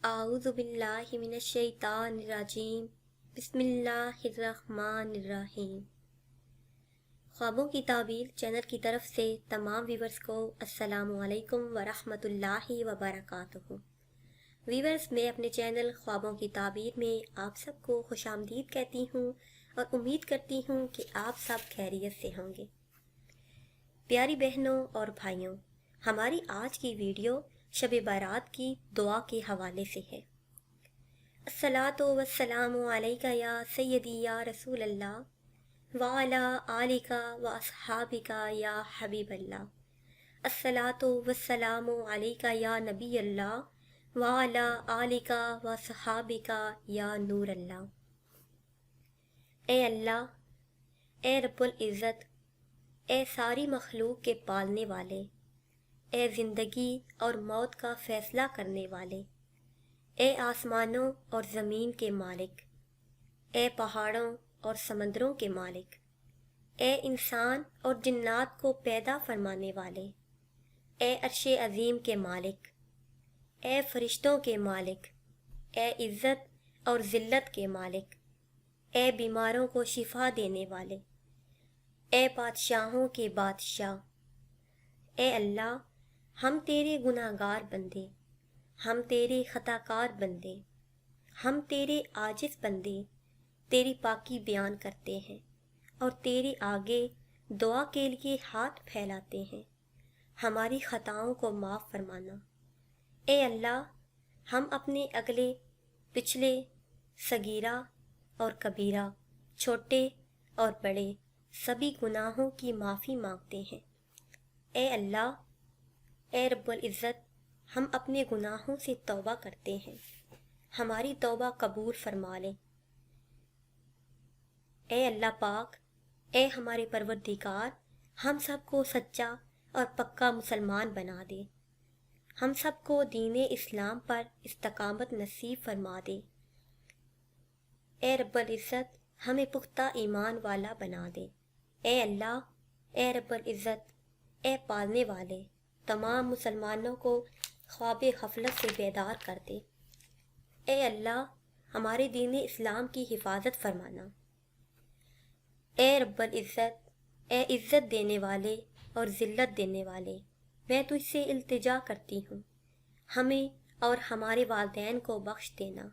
اعوذ باللہ من الشیطان الرجیم بسم اللہ الرحمن الرحیم۔ خوابوں کی تعبیر چینل کی طرف سے تمام ویورز کو السلام علیکم ورحمۃ اللہ وبرکاتہ۔ ویورز، میں اپنے چینل خوابوں کی تعبیر میں آپ سب کو خوش آمدید کہتی ہوں اور امید کرتی ہوں کہ آپ سب خیریت سے ہوں گے۔ پیاری بہنوں اور بھائیوں، ہماری آج کی ویڈیو شب برات کی دعا کے حوالے سے ہے۔ الصلاۃ والسلام علیک یا سیدی یا رسول اللہ وعلی آلک و اصحابک یا حبیب اللہ۔ الصلاۃ والسلام علیک یا نبی اللہ وعلی آلک و اصحابک یا نور اللہ۔ اے اللہ، اے رب العزت، اے ساری مخلوق کے پالنے والے، اے زندگی اور موت کا فیصلہ کرنے والے، اے آسمانوں اور زمین کے مالک، اے پہاڑوں اور سمندروں کے مالک، اے انسان اور جنات کو پیدا فرمانے والے، اے عرش عظیم کے مالک، اے فرشتوں کے مالک، اے عزت اور ذلت کے مالک، اے بیماروں کو شفا دینے والے، اے بادشاہوں کے بادشاہ، اے اللہ، ہم تیرے گناہ گار بندے، ہم تیرے خطا کار بندے، ہم تیرے عاجز بندے تیری پاکی بیان کرتے ہیں اور تیرے آگے دعا کے لیے ہاتھ پھیلاتے ہیں، ہماری خطاؤں کو معاف فرمانا۔ اے اللہ، ہم اپنے اگلے پچھلے صغیرہ اور کبیرہ، چھوٹے اور بڑے سبھی گناہوں کی معافی مانگتے ہیں۔ اے اللہ، اے رب العزت، ہم اپنے گناہوں سے توبہ کرتے ہیں، ہماری توبہ قبول فرما لے۔ اے اللہ پاک، اے ہمارے پروردگار، ہم سب کو سچا اور پکا مسلمان بنا دے، ہم سب کو دین اسلام پر استقامت نصیب فرما دے۔ اے رب العزت، ہمیں پختہ ایمان والا بنا دے۔ اے اللہ، اے رب العزت، اے پالنے والے، تمام مسلمانوں کو خواب غفلت سے بیدار کر دے۔ اے اللہ، ہمارے دین اسلام کی حفاظت فرمانا۔ اے رب العزت، اے عزت دینے والے اور ذلت دینے والے، میں تجھ سے التجا کرتی ہوں، ہمیں اور ہمارے والدین کو بخش دینا۔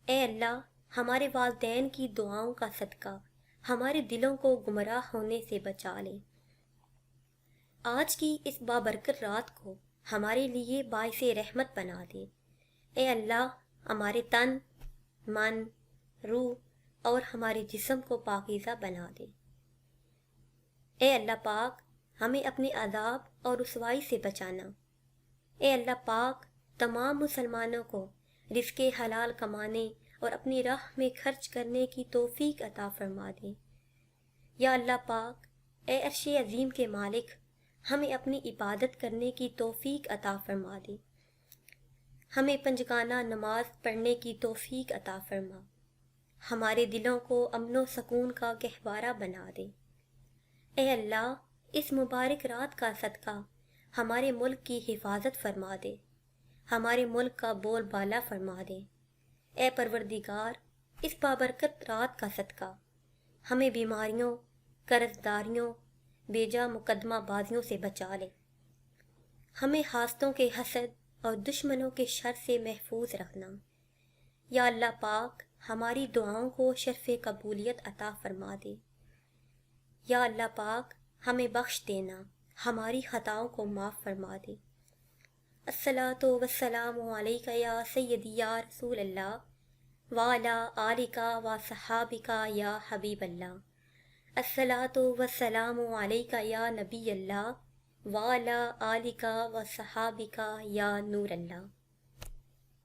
اے اللہ، ہمارے والدین کی دعاؤں کا صدقہ ہمارے دلوں کو گمراہ ہونے سے بچا لے۔ آج کی اس بابرکت رات کو ہمارے لیے باعث رحمت بنا دے۔ اے اللہ، ہمارے تن، من، روح اور ہمارے جسم کو پاکیزہ بنا دے۔ اے اللہ پاک، ہمیں اپنے عذاب اور رسوائی سے بچانا۔ اے اللہ پاک، تمام مسلمانوں کو رزق حلال کمانے اور اپنی راہ میں خرچ کرنے کی توفیق عطا فرما دے۔ یا اللہ پاک، اے عرش عظیم کے مالک، ہمیں اپنی عبادت کرنے کی توفیق عطا فرما دے، ہمیں پنجگانہ نماز پڑھنے کی توفیق عطا فرما، ہمارے دلوں کو امن و سکون کا گہوارہ بنا دے۔ اے اللہ، اس مبارک رات کا صدقہ ہمارے ملک کی حفاظت فرما دے، ہمارے ملک کا بول بالا فرما دے۔ اے پروردگار، اس بابرکت رات کا صدقہ ہمیں بیماریوں، قرض داریوں، بیجا مقدمہ بازیوں سے بچا لے، ہمیں حاسدوں کے حسد اور دشمنوں کے شر سے محفوظ رکھنا۔ یا اللہ پاک، ہماری دعاؤں کو شرف قبولیت عطا فرما دے۔ یا اللہ پاک، ہمیں بخش دینا، ہماری خطاؤں کو معاف فرما دے۔ الصلاۃ والسلام علیک یا سیدی یا رسول اللہ وعلی آلک و صحابک یا حبیب اللہ۔ الصلاۃ والسلام علیک یا نبی اللہ وعلی آلک و صحابک یا نور اللہ۔